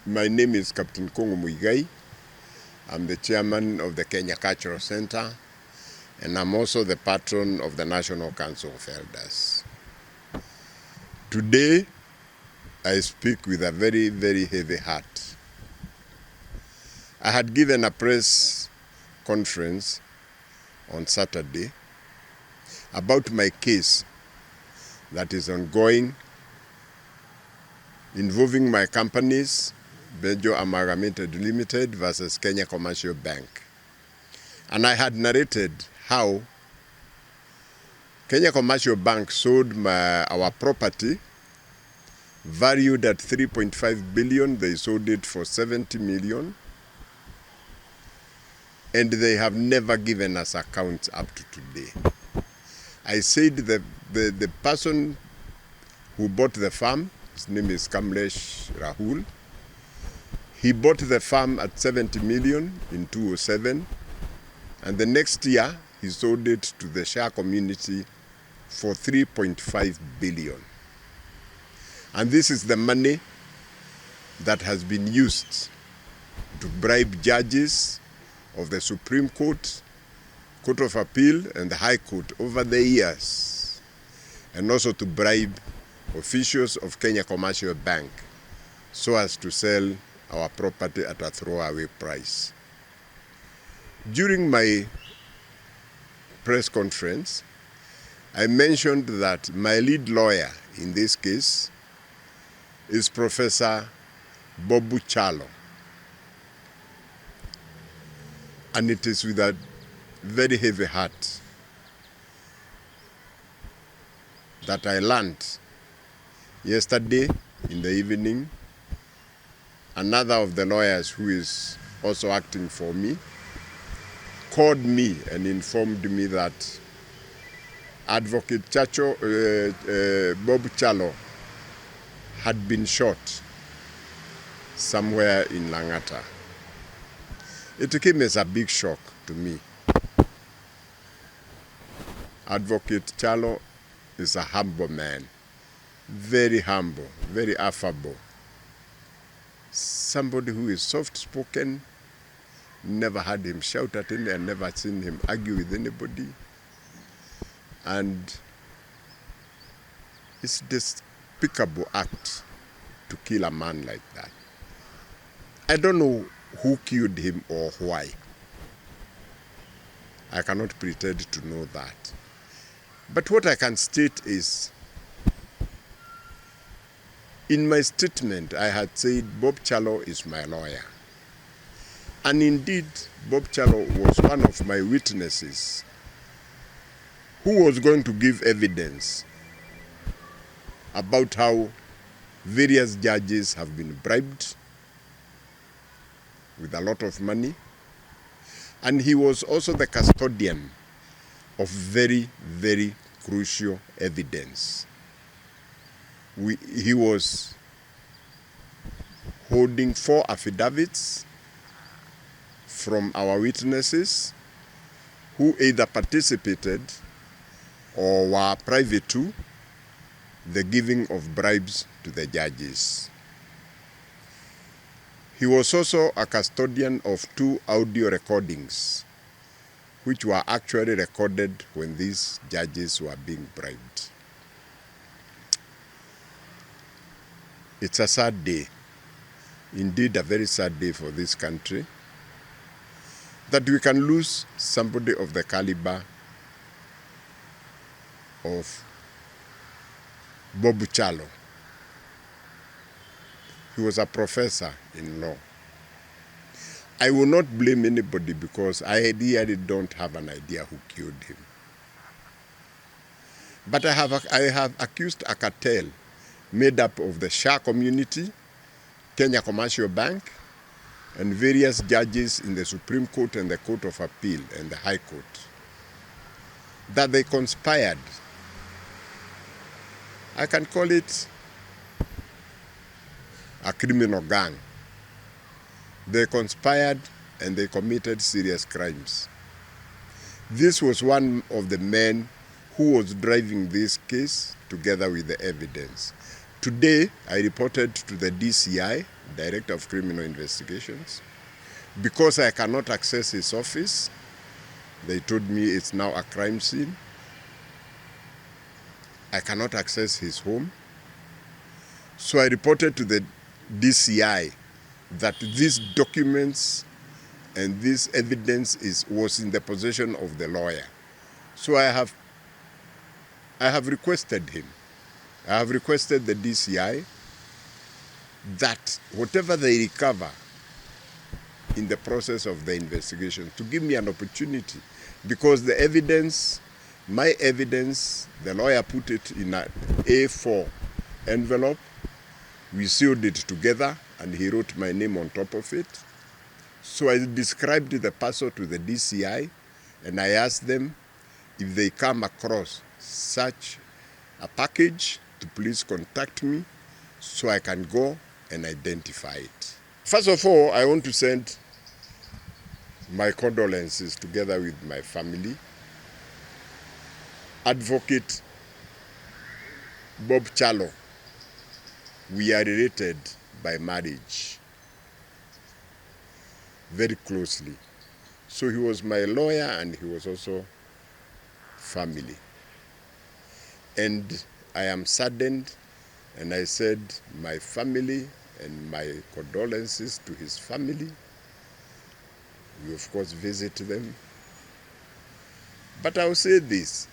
My name is Captain Kongo Muigai. I'm the chairman of the Kenya Cultural Center, and I'm also the patron of the National Council of Elders. Today, I speak with a very, very heavy heart. I had given a press conference on Saturday about my case that is ongoing involving my companies, Bejo Amalgamated Limited versus Kenya Commercial Bank. And I had narrated how Kenya Commercial Bank sold our property valued at 3.5 billion. They sold it for 70 million. And they have never given us accounts up to today. I said the person who bought the farm, his name is Kamlesh Rahul, he bought the farm at 70 million in 2007, and the next year he sold it to the Shah community for 3.5 billion. And this is the money that has been used to bribe judges of the Supreme Court, Court of Appeal, and the High Court over the years, and also to bribe officials of Kenya Commercial Bank so as to sell our property at a throwaway price. During my press conference, I mentioned that my lead lawyer in this case is Professor Bobu Chalo. And it is with a very heavy heart that I learned yesterday in the evening, another of the lawyers who is also acting for me called me and informed me that Advocate Bob Chalo had been shot somewhere in Langata. It came as a big shock to me. Advocate Chalo is a humble man, very humble, very affable. Somebody who is soft-spoken, never had him shout at any, and never seen him argue with anybody. And it's a despicable act to kill a man like that. I don't know who killed him or why. I cannot pretend to know that. But what I can state is, in my statement, I had said Bob Chalo is my lawyer. And indeed, Bob Chalo was one of my witnesses who was going to give evidence about how various judges have been bribed with a lot of money. And he was also the custodian of very, very crucial evidence. He was holding 4 affidavits from our witnesses who either participated or were privy to the giving of bribes to the judges. He was also a custodian of 2 audio recordings, which were actually recorded when these judges were being bribed. It's a sad day, indeed a very sad day for this country, that we can lose somebody of the caliber of Bobu Chalo. He was a professor in law. I will not blame anybody because I really don't have an idea who killed him. But I have accused a cartel made up of the Shah community, Kenya Commercial Bank, and various judges in the Supreme Court and the Court of Appeal and the High Court, that they conspired. I can call it a criminal gang. They conspired and they committed serious crimes. This was one of the men who was driving this case together with the evidence. Today, I reported to the DCI Director of Criminal Investigations. Because I cannot access his office, they told me it's now a crime scene. I cannot access his home. So I reported to the DCI that these documents and this evidence was in the possession of the lawyer. So I have requested him. I have requested the DCI that whatever they recover in the process of the investigation, to give me an opportunity, because the evidence, my evidence, the lawyer put it in an A4 envelope. We sealed it together and he wrote my name on top of it. So I described the parcel to the DCI and I asked them if they come across such a package to please contact me so I can go and identify it. First of all, I want to send my condolences together with my family. Advocate Bob Chalo, we are related by marriage very closely. So he was my lawyer and he was also family. And I am saddened, and I said my family and my condolences to his family. We of course visit them. But I will say this.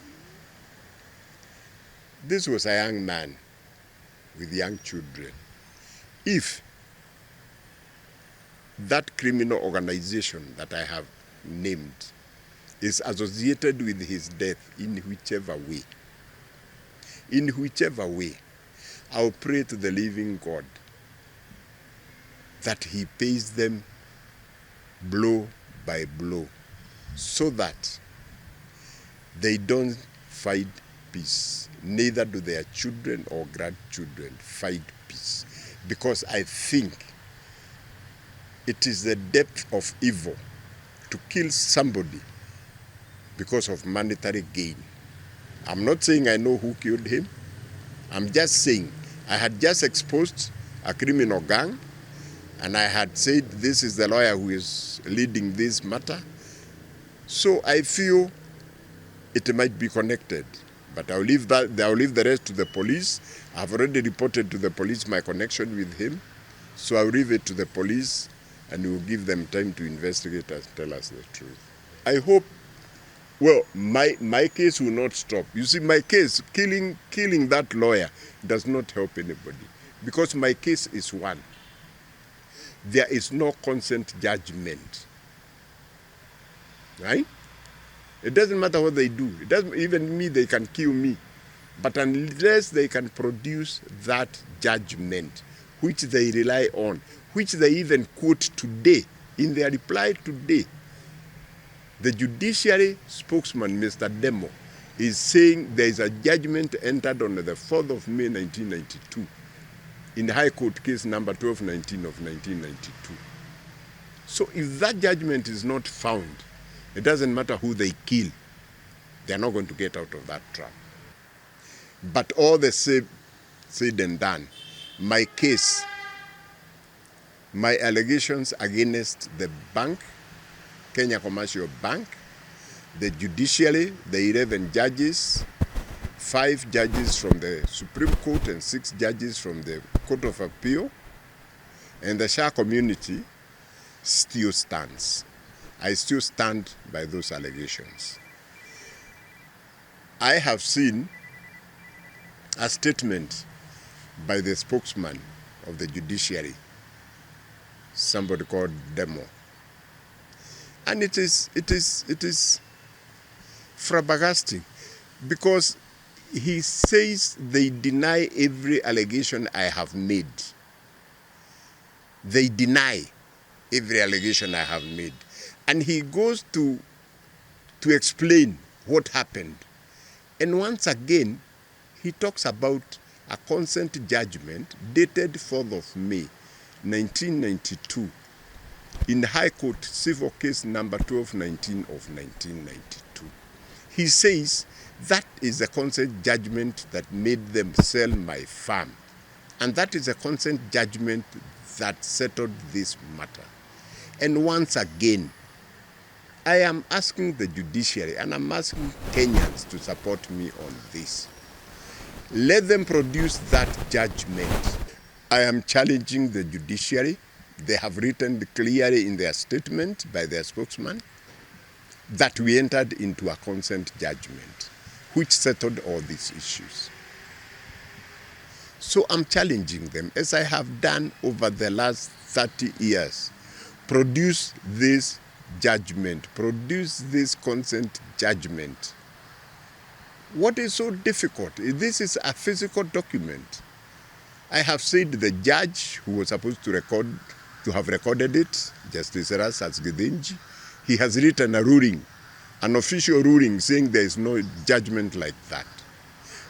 This was a young man with young children. If that criminal organization that I have named is associated with his death in whichever way, I'll pray to the living God that he pays them blow by blow so that they don't fight peace. Neither do their children or grandchildren fight peace. Because I think it is the depth of evil to kill somebody because of monetary gain. I'm not saying I know who killed him. I'm just saying I had just exposed a criminal gang and I had said this is the lawyer who is leading this matter. So I feel it might be connected. But I'll leave the rest to the police. I've already reported to the police my connection with him. So I'll leave it to the police and we'll give them time to investigate and tell us the truth. I hope, well, my case will not stop. You see, my case, killing that lawyer does not help anybody. Because my case is one. There is no consent judgment. Right? It doesn't matter what they do. It doesn't, even me, they can kill me. But unless they can produce that judgment, which they rely on, which they even quote today, in their reply today, the judiciary spokesman, Mr. Demo, is saying there is a judgment entered on the 4th of May 1992 in the High Court case number 1219 of 1992. So if that judgment is not found, it doesn't matter who they kill, they're not going to get out of that trap. But all the said and done, my case, my allegations against the bank, Kenya Commercial Bank, the judiciary, the 11 judges, 5 judges from the Supreme Court and 6 judges from the Court of Appeal, and the Shah community still stands. I still stand by those allegations. I have seen a statement by the spokesman of the judiciary, somebody called Demo. And it is flabbergasting because he says they deny every allegation I have made. They deny every allegation I have made. And he goes to explain what happened. And once again, he talks about a consent judgment dated 4th of May, 1992, in the High Court Civil Case number 1219 of 1992. He says that is the consent judgment that made them sell my farm And that is a consent judgment that settled this matter. And once again, I am asking the judiciary, and I'm asking Kenyans to support me on this. Let them produce that judgment. I am challenging the judiciary. They have written clearly in their statement by their spokesman that we entered into a consent judgment, which settled all these issues. So I'm challenging them, as I have done over the last 30 years. Produce this judgment, produce this consent judgment. What is so difficult? This is a physical document. I have said the judge who was supposed to have recorded it, Justice Erastus Githinji, he has written a ruling, an official ruling saying there is no judgment like that.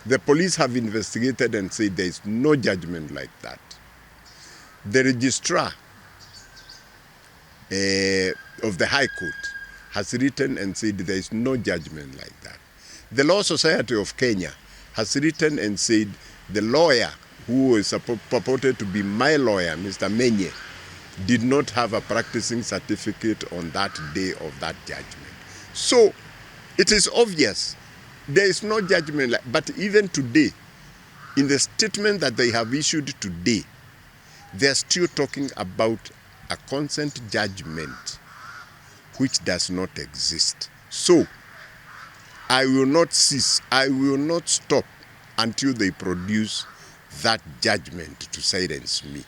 The police have investigated and said there is no judgment like that. The registrar of the High Court has written and said there is no judgment like that. The Law Society of Kenya has written and said the lawyer who is purported to be my lawyer, Mr. Menye, did not have a practicing certificate on that day of that judgment. So it is obvious there is no judgment. But even today, in the statement that they have issued today, they are still talking about a consent judgment which does not exist. So I will not cease, I will not stop until they produce that judgment to silence me.